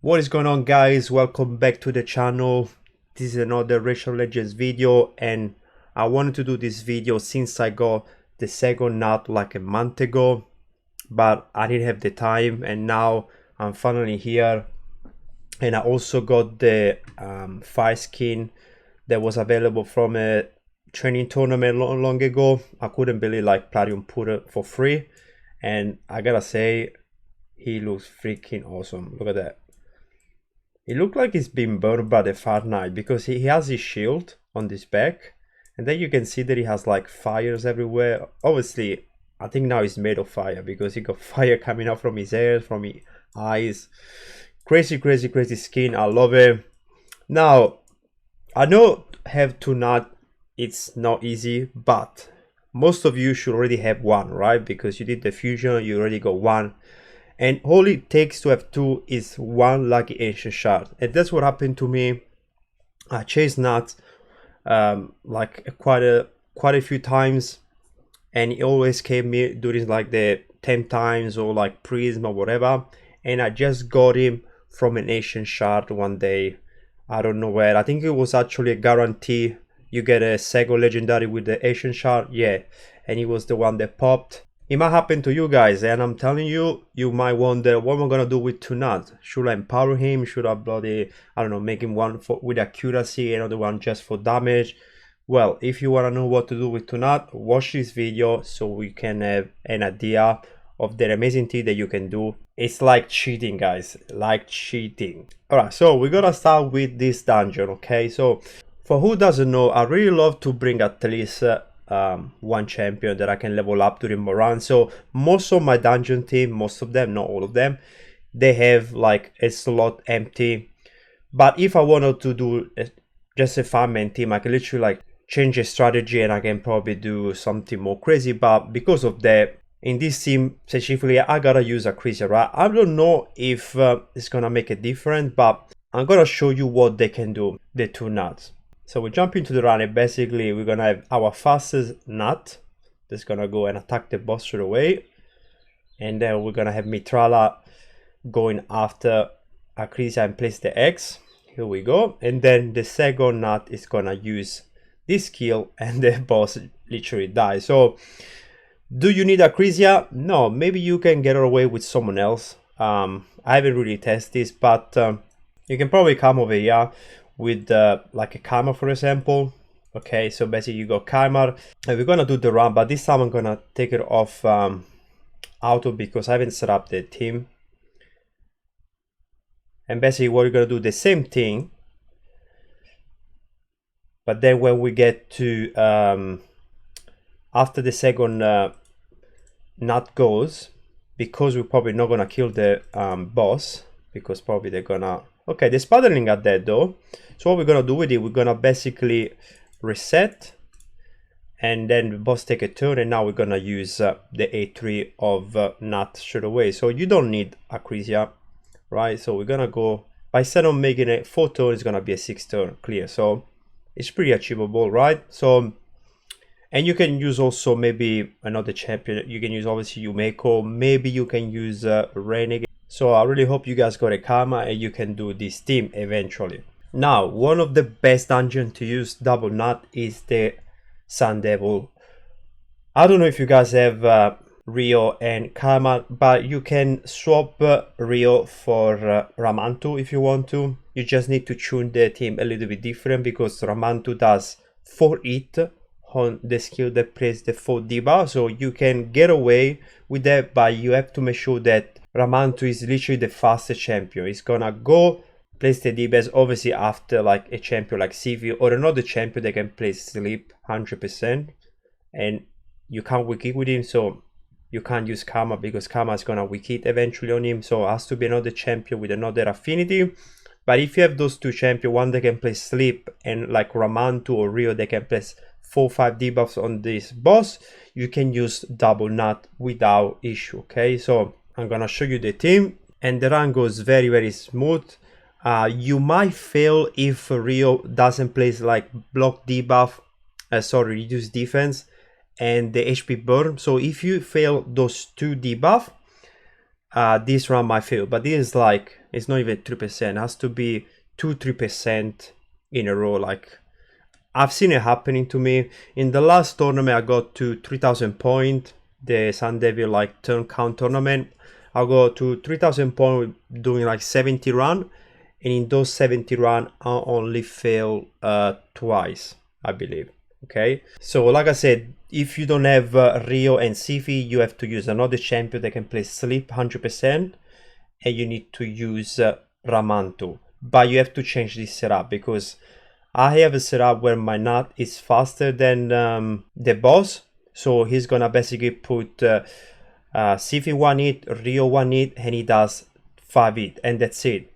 What is going on, guys? Welcome back to the channel. This is another Racial Legends video, and I wanted to do this video since I got the second GNUT like a month ago, but I didn't have the time, and now I'm finally here. And I also got the fire skin that was available from a training tournament long ago. I couldn't believe like Platinum put it for free, and I gotta say he looks freaking awesome. Look at that. It looked like he's been burned by the Far Knight because he has his shield on this back, and then you can see that he has like fires everywhere. Obviously, I think now he's made of fire because he got fire coming out from his ears, from his eyes. Crazy skin. I love it. Now, I know have two GNUT, it's not easy, but most of you should already have one, right? Because you did the fusion, you already got one. And all it takes to have two is one lucky ancient shard, and that's what happened to me. I chased GNUT like quite a few times, and it always came me during like the 10 times or like prism or whatever, and I just got him from an ancient shard one day. I don't know where. I think it was actually a guarantee. You get a second legendary with the ancient shard, yeah, and it was the one that popped. It might happen to you guys, and I'm telling you, you might wonder what am I gonna do with two GNUT. Should I empower him? Should I bloody, I don't know, make him one with accuracy, another one just for damage? Well, if you wanna know what to do with two GNUT, watch this video so we can have an idea of the amazing thing that you can do. It's like cheating, guys, like cheating. Alright, so we're gonna start with this dungeon, okay? So for who doesn't know, I really love to bring at least one champion that I can level up during my run. So most of my dungeon team, most of them, not all of them, they have like a slot empty. But if I wanted to do just a 5-man team, I can literally like change a strategy and I can probably do something more crazy. But because of that, in this team specifically, I gotta use a crazy, right? I don't know if it's gonna make a difference, but I'm gonna show you what they can do, the two GNUTs. So we jump into the run, and basically we're gonna have our fastest GNUT that's gonna go and attack the boss straight away, and then we're gonna have Mitrala going after Akrisia and place the X. Here we go. And then the second GNUT is gonna use this skill, and the boss literally dies. So do you need Akrisia? No, maybe you can get away with someone else. I haven't really tested this, but you can probably come over here with like a Kaimar, for example. Okay, so basically you got Kaimar, and we're gonna do the run, but this time I'm gonna take it off auto because I haven't set up the team. And basically what we're gonna do the same thing, but then when we get to after the second GNUT goes, because we're probably not gonna kill the boss, because probably they're gonna, okay, the Spadderling are dead though. So what we're gonna do with it, we're gonna basically reset, and then the boss take a turn, and now we're gonna use the A3 of GNUT straight away. So you don't need Akrisia, right? So we're gonna go, by instead of making it 4 turns, it's gonna be a 6 turn clear. So it's pretty achievable, right? So, and you can use also maybe another champion. You can use obviously Yumeko, maybe you can use Renegade. So I really hope you guys got a karma and you can do this team eventually. Now, one of the best dungeons to use double GNUT is the Sun Devil. I don't know if you guys have Rio and Karma, but you can swap Rio for Ramantu if you want to. You just need to tune the team a little bit different, because Ramantu does 4 hit on the skill that plays the 4 debuff. So you can get away with that, but you have to make sure that Ramantu is literally the fastest champion. He's gonna go place the D-Base obviously after like a champion like CV or another champion that can play sleep 100%, and you can't weak hit with him, so you can't use Karma because Karma is gonna weak hit eventually on him. So it has to be another champion with another affinity. But if you have those two champions, one that can play sleep, and like Ramantu or Rio, they can place 4-5 debuffs on this boss, you can use double GNUT without issue. Okay, so I'm gonna show you the team, and the run goes very smooth. You might fail if Rio doesn't place like block debuff, reduce defense and the HP burn. So if you fail those two debuff, this run might fail, but this is like, it's not even 3%. It has to be 2-3% in a row. Like, I've seen it happening to me. In the last tournament, I got to 3,000 points, the Sun Devil like turn count tournament. I got to 3,000 points doing like 70 run, and in those 70 run, I only failed twice, I believe. Okay, so like I said, if you don't have Rio and Sifi, you have to use another champion that can play sleep 100%, and you need to use Ramantu. But you have to change this setup, because I have a setup where my NUT is faster than the boss, so he's gonna basically put Sifi 1 hit, Rio 1 hit, and he does 5 hit, and that's it.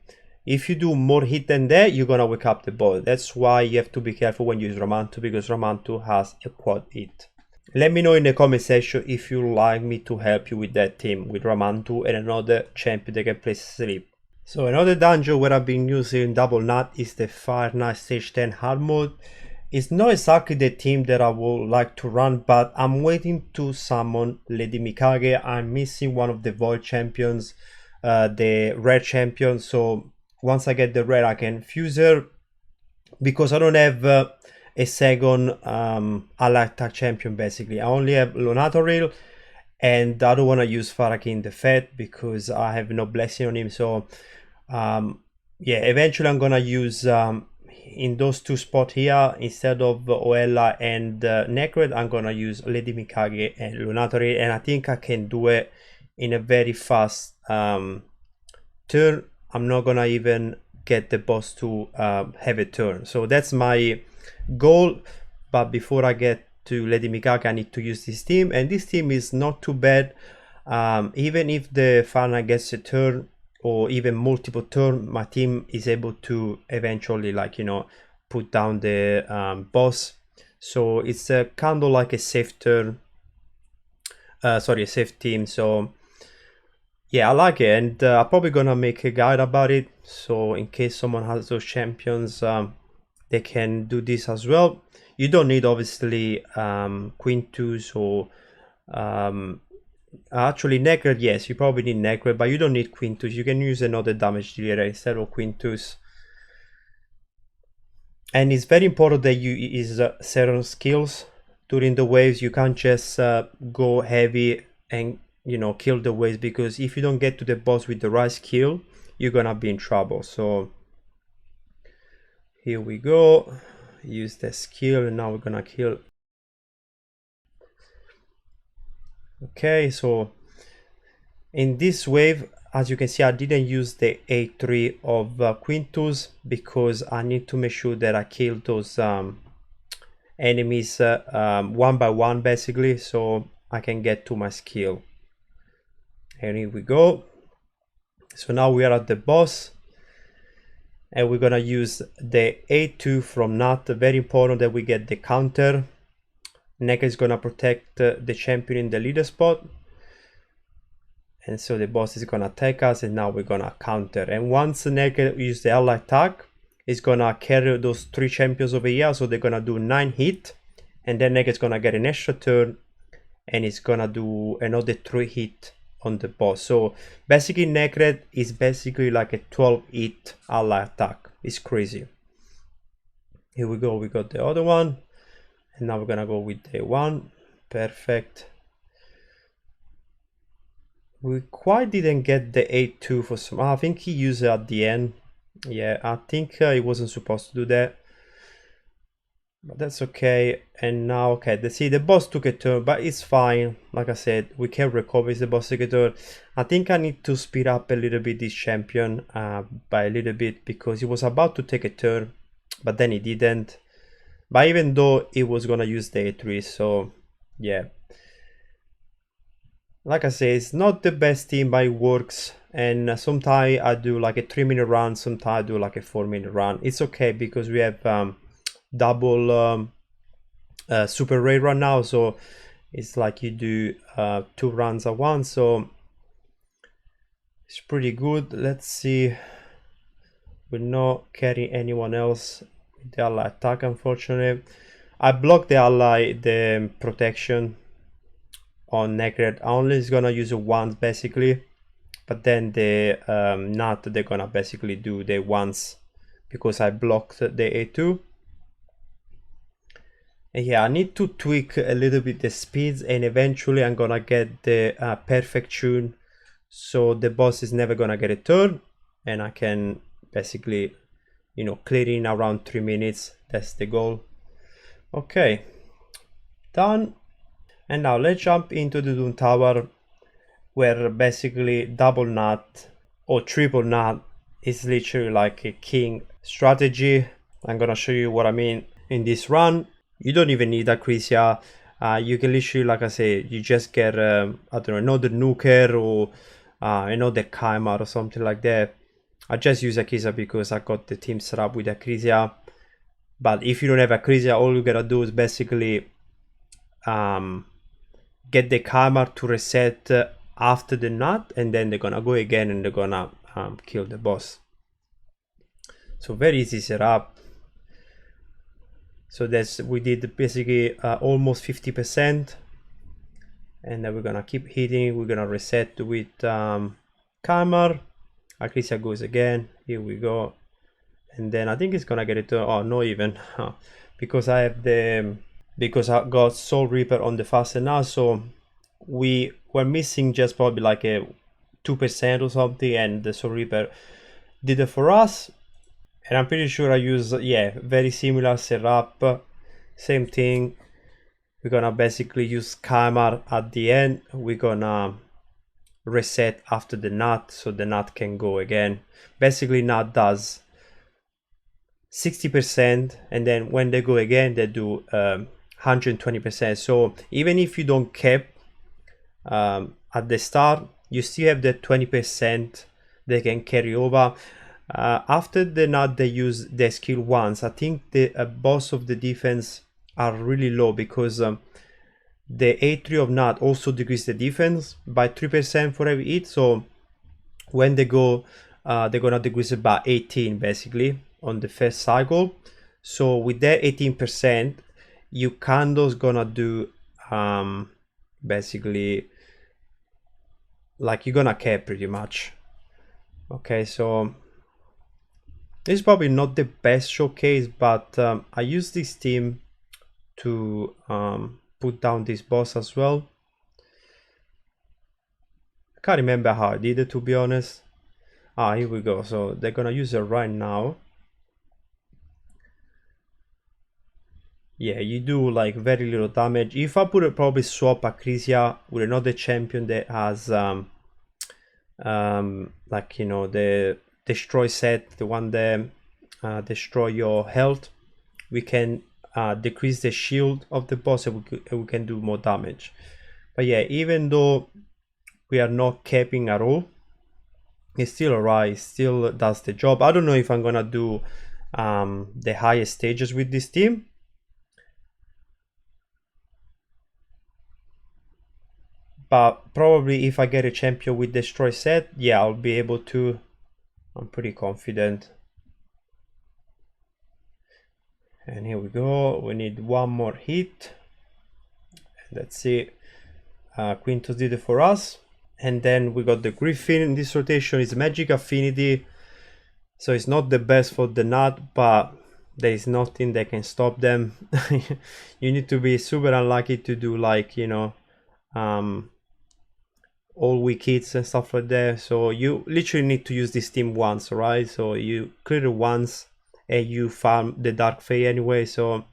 If you do more hit than that, you're gonna wake up the boss. That's why you have to be careful when you use Ramantu, because Ramantu has a quad hit. Let me know in the comment section if you like me to help you with that team, with Ramantu and another champion that can play sleep. So another dungeon where I've been using double NUT is the Fire Knight Stage 10 hard mode. It's not exactly the team that I would like to run, but I'm waiting to summon Lady Mikage. I'm missing one of the Void champions, the red champion, so once I get the red I can fuse her, because I don't have a second Artak champion. Basically I only have Lunatoril, and I don't want to use Farakin the Fat because I have no blessing on him. So yeah, eventually I'm gonna use in those two spots here, instead of Oella and Necred, I'm gonna use Lady Mikage and Lunatoril, and I think I can do it in a very fast turn. I'm not gonna even get the boss to have a turn, so that's my goal. But before I get to Lady Mikage, I need to use this team, and this team is not too bad. Even if the Fana gets a turn or even multiple turn, my team is able to eventually, like, you know, put down the boss. So it's kind of like a safe turn, sorry, a safe team. So yeah, I like it, and I'm probably gonna make a guide about it, so in case someone has those champions, they can do this as well. You don't need obviously Quintus or actually Necred. Yes, you probably need Necred, but you don't need Quintus. You can use another damage dealer instead of Quintus. And it's very important that you use certain skills during the waves. You can't just go heavy and, you know, kill the waves, because if you don't get to the boss with the right skill, you're gonna be in trouble. So here we go, use the skill, and now we're gonna kill. Okay, so in this wave, as you can see, I didn't use the A3 of Quintus, because I need to make sure that I kill those enemies one by one, basically, so I can get to my skill. And here we go. So now we are at the boss, and we're gonna use the A2 from NUT. Very important that we get the counter. Neka is gonna protect the champion in the leader spot, and so the boss is gonna attack us, and now we're gonna counter. And once Neka uses the ally attack, it's gonna carry those 3 champions over here, so they're gonna do 9 hit, and then Neka is gonna get an extra turn, and it's gonna do another 3 hit on the boss. So basically Necred is basically like a 12 hit ally attack. It's crazy. Here we go, we got the other one, and now we're gonna go with the one. Perfect. We quite didn't get the A2 for some. I think he used it at the end. Yeah, I think he wasn't supposed to do that, but that's okay. And now, okay, see, the boss took a turn, but it's fine. Like I said, we can recover if the boss took a turn. I think I need to speed up a little bit this champion, by a little bit, because he was about to take a turn, but then he didn't. But even though he was gonna use the A3, so yeah. Like I say, it's not the best team, but it works. And sometimes I do like a 3-minute run, sometimes I do like a 4-minute run. It's okay, because we have double super raid right now, so it's like you do 2 runs at once, so it's pretty good. Let's see, we're not carrying anyone else with the ally attack, unfortunately. I blocked the ally, the protection on Necred. I only is gonna use it once basically, but then the NUT, they're gonna basically do the once because I blocked the A2. And yeah, I need to tweak a little bit the speeds, and eventually I'm gonna get the perfect tune, so the boss is never gonna get a turn, and I can basically, you know, clear in around 3 minutes. That's the goal. Okay, done. And now let's jump into the Doom Tower, where basically double NUT or triple NUT is literally like a king strategy. I'm gonna show you what I mean in this run. You don't even need Acrisia. You can literally, like I say, you just get I don't know, another nuker or another Chimera or something like that. I just use Acrisia because I got the team set up with Acrisia. But if you don't have Acrisia, all you gotta do is basically get the Chimera to reset after the NUT, and then they're gonna go again and they're gonna kill the boss. So very easy setup. So that's, we did basically almost 50%, and then we're gonna keep hitting. We're gonna reset with Chimera. Acrisia goes again. Here we go, and then I think it's gonna get it. Oh, no, even because I have the I got Soul Reaper on the faster now, so we were missing just probably like a 2% or something, and the Soul Reaper did it for us. And I'm pretty sure I use, yeah, very similar setup, same thing. We're gonna basically use Chimera at the end. We're gonna reset after the NUT, so the NUT can go again. Basically NUT does 60%, and then when they go again they do 120%. So even if you don't cap at the start, you still have the 20% they can carry over. After the NUT, they use the skill once. I think the boss of the defense are really low because the A3 of NUT also decrease the defense by 3% for every hit. So when they go, they're gonna decrease it by 18 basically on the first cycle. So with that 18%, you kinda's gonna do basically like you're gonna cap pretty much. Okay, so this is probably not the best showcase, but I use this team to put down this boss as well. I can't remember how I did it, to be honest. Here we go. So they're gonna use it right now. Yeah, you do like very little damage. If I put it, probably swap Acrisia with another champion that has like, you know, the destroy set, the one that destroy your health, we can decrease the shield of the boss, and we can do more damage. But yeah, even though we are not capping at all, it's still alright. It still does the job. I don't know if I'm gonna do the highest stages with this team, but probably if I get a champion with destroy set, yeah, I'll be able to. I'm pretty confident. And here we go. We need one more hit. Let's see. Quintus did it for us. And then we got the Griffin in this rotation. It's magic affinity, so it's not the best for the NUT, but there is nothing that can stop them. You need to be super unlucky to do like, you know, all weak hits and stuff like that. So you literally need to use this team once, right? So you clear it once and you farm the Dark Fae anyway, so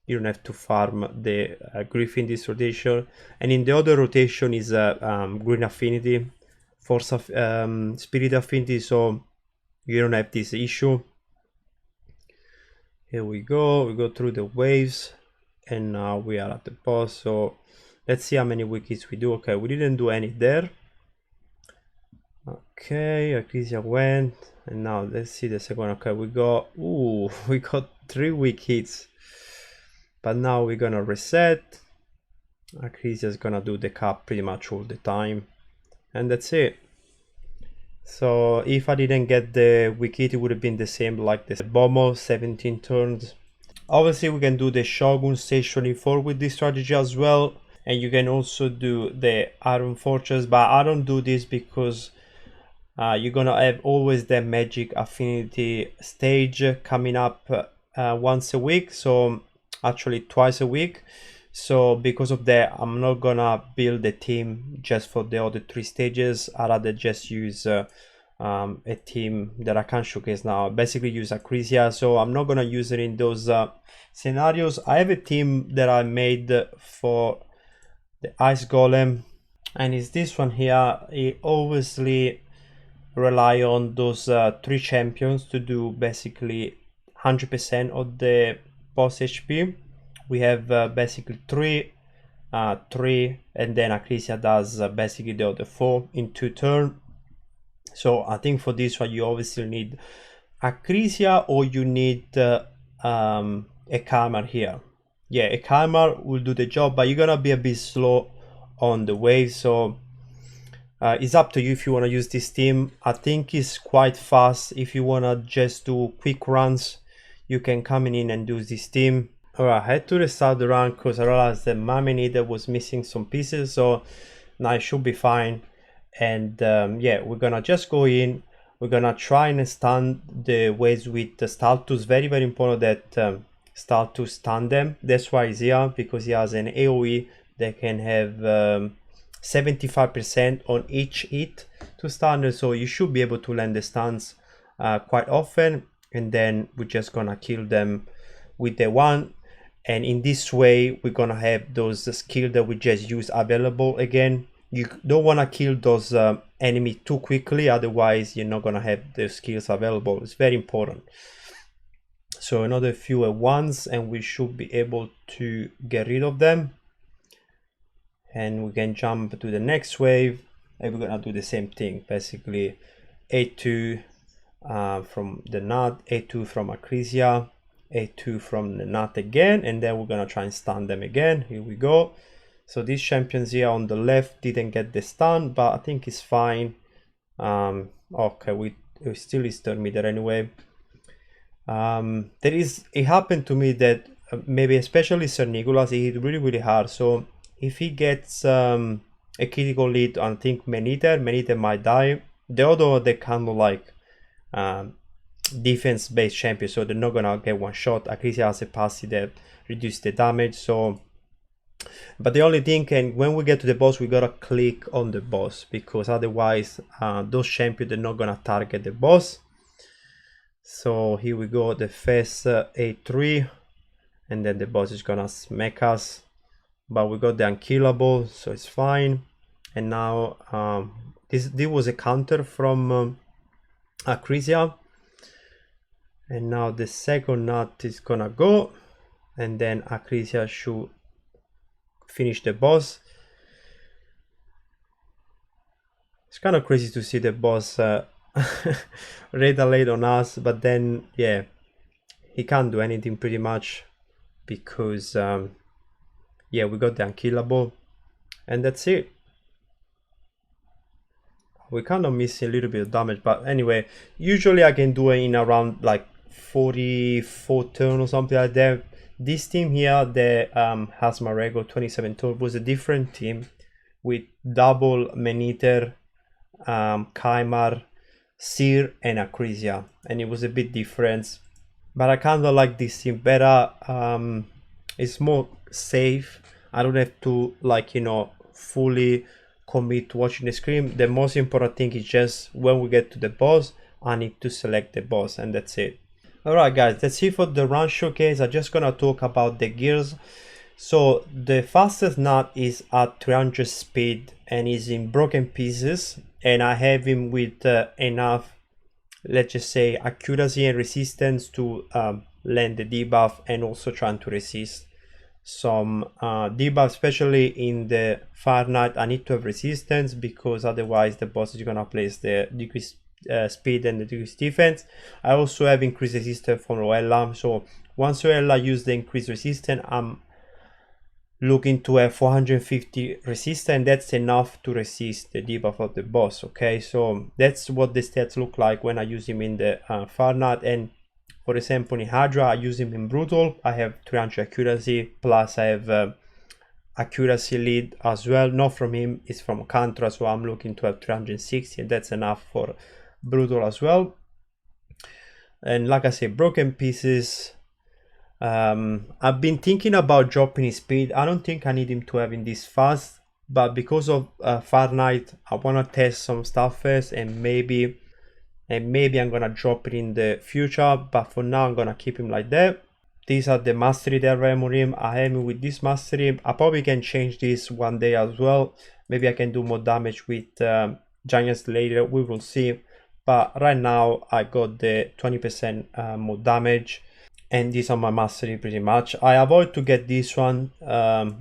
you don't have to farm the Griffin this rotation. And in the other rotation is Green Affinity, Force of Spirit Affinity, so you don't have this issue. Here we go through the waves, and now we are at the boss. So let's see how many wickets we do. Okay, we didn't do any there. Okay, Acrisia went, and now let's see the second one. Okay, we got, ooh, we got 3 weak hits, but now we're gonna reset. Acrisia is gonna do the cap pretty much all the time, and that's it. So if I didn't get the weak hit, it would have been the same like the Bomber, 17 turns. Obviously we can do the Shogun stage 24 with this strategy as well, and you can also do the Iron Fortress, but I don't do this because You're gonna have always the magic affinity stage coming up once a week, so actually twice a week. So because of that, I'm not gonna build a team just for the other 3 stages. I'd rather just use a team that I can showcase now. Basically use Acrisia, so I'm not gonna use it in those scenarios. I have a team that I made for the Ice Golem, and it's this one here. It obviously rely on those 3 champions to do basically 100% of the boss HP. We have basically 3, and then Acrisia does basically the other 4 in 2 turns. So I think for this one you obviously need Acrisia, or you need a Kalmar here. Yeah, a Kalmar will do the job, but you're gonna be a bit slow on the wave, so it's up to you if you want to use this team. I think it's quite fast. If you want to just do quick runs, you can come in and do this team. Alright, I had to restart the run because I realized that my Manita was missing some pieces, so now it should be fine. And yeah, we're gonna just go in. We're gonna try and stun the waves with the Staltus. Very, very important that Staltus stun them. That's why he's here, because he has an AoE that can have 75% on each hit to stun, so you should be able to land the stuns quite often, and then we're just gonna kill them with the one. And in this way we're gonna have those skills that we just used available again. You don't want to kill those enemies too quickly, otherwise you're not gonna have the skills available. It's very important. So another few at once and we should be able to get rid of them, and we can jump to the next wave, and we're gonna do the same thing. Basically A2 from the GNUT, A2 from Acrisia, A2 from the GNUT again, and then we're gonna try and stun them again. Here we go. So these champions here on the left didn't get the stun, but I think it's fine. Okay, we still is turn meter anyway. It happened to me that maybe especially Sir Nicholas, he hit really hard, so if he gets a critical hit, I think Manita might die. The other, they kind of like defense based champion, so they're not gonna get one shot. Acrisia has a passive that reduces the damage, so but the only thing, and when we get to the boss we gotta click on the boss, because otherwise those champions, they're not gonna target the boss. So here we go, the first A3, and then the boss is gonna smack us, but we got the unkillable, so it's fine. And now this was a counter from Acrisia, and now the second GNUT is gonna go, and then Acrisia should finish the boss. It's kind of crazy to see the boss retaliate on us, but then yeah, he can't do anything pretty much, because yeah, we got the unkillable, and that's it. We kind of missing a little bit of damage, but anyway, usually I can do it in around like 44 turn or something like that. This team here, the has my regular 27 turn, was a different team with double Maniter, Kaimar, Seer and Acrisia, and it was a bit different, but I kind of like this team better. It's more safe. I don't have to, like, you know, fully commit to watching the screen. The most important thing is just when we get to the boss, I need to select the boss, and that's it. Alright guys, that's it for the run showcase. I'm just gonna talk about the gears. So the fastest GNUT is at 300 speed and is in broken pieces, and I have him with enough, let's just say, accuracy and resistance to land the debuff, and also trying to resist some debuff, especially in the Fire Knight. I need to have resistance, because otherwise the boss is gonna place the decreased speed and the decreased defense. I also have increased resistance from Roella, so once Roella use the increased resistance, I'm looking to have 450 resistance, and that's enough to resist the debuff of the boss. Okay, so that's what the stats look like when I use him in the Fire Knight. And for example in Hydra, I use him in Brutal. I have 300 accuracy, plus I have accuracy lead as well, not from him, it's from Contra, so I'm looking to have 360, and that's enough for brutal as well. And like I said, broken pieces, I've been thinking about dropping his speed. I don't think I need him to have in this fast, but because of Fahrenheit, I want to test some stuff first, and maybe I'm gonna drop it in the future, but for now I'm gonna keep him like that. These are the mastery that I am on him. I am with this mastery. I probably can change this one day as well. Maybe I can do more damage with giants later, we will see. But right now I got the 20% more damage, and these are my mastery pretty much. I avoid to get this one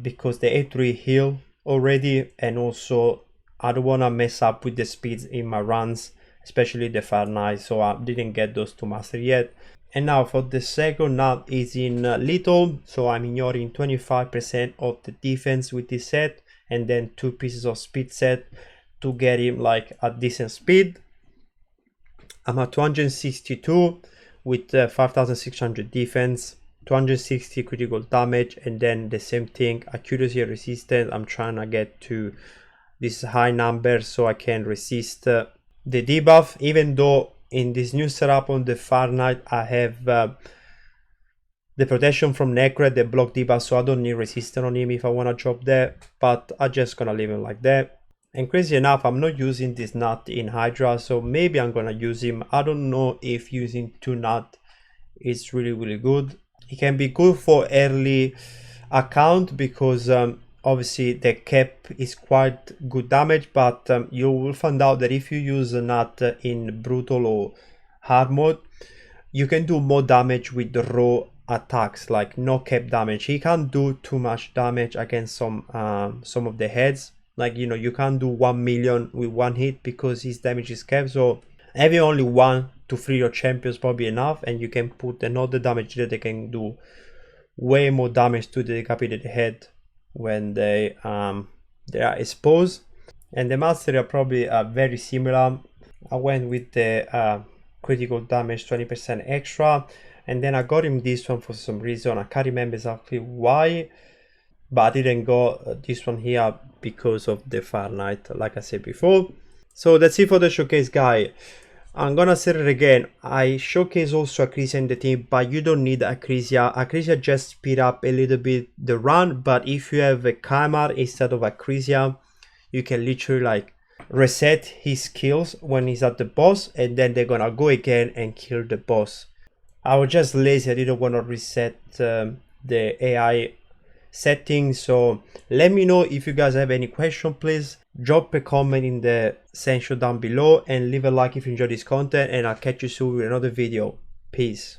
because the A3 heal already, and also I don't want to mess up with the speeds in my runs, especially the Fahrenheit, so I didn't get those two mastery yet. And now for the second NUT is in little, so I'm ignoring 25% of the defense with this set, and then 2 pieces of speed set to get him like a decent speed. I'm at 262 with 5600 defense, 260 critical damage, and then the same thing, accuracy resistance. I'm trying to get to this high number so I can resist the debuff, even though in this new setup on the Fahrenheit I have the protection from Necret, the block debuff, so I don't need resistance on him if I want to drop that, but I'm just gonna leave him like that. And crazy enough, I'm not using this NUT in Hydra, so maybe I'm gonna use him. I don't know if using 2 NUT is really good. It can be good for early account because obviously the cap is quite good damage, but you will find out that if you use a NUT in brutal or hard mode, you can do more damage with the raw attacks, like no cap damage. He can't do too much damage against some of the heads, like, you know, you can't do 1 million with one hit because his damage is capped. So having only 1 to 3 your champions probably enough, and you can put another damage that they can do way more damage to the decapitated head when they are exposed. And the mastery are probably very similar. I went with the critical damage 20% extra, and then I got him this one for some reason. I can't remember exactly why, but I didn't go this one here because of the Fahrenheit, like I said before. So that's it for the showcase, guy. I'm gonna say it again, I showcase also Acrisia in the team, but you don't need Acrisia. Acrisia just speed up a little bit the run, but if you have a Kymar instead of Acrisia, you can literally like reset his skills when he's at the boss, and then they're gonna go again and kill the boss. I was just lazy, I didn't want to reset the AI settings. So let me know if you guys have any question. Please drop a comment in the section down below, and leave a like if you enjoyed this content, and I'll catch you soon with another video. Peace.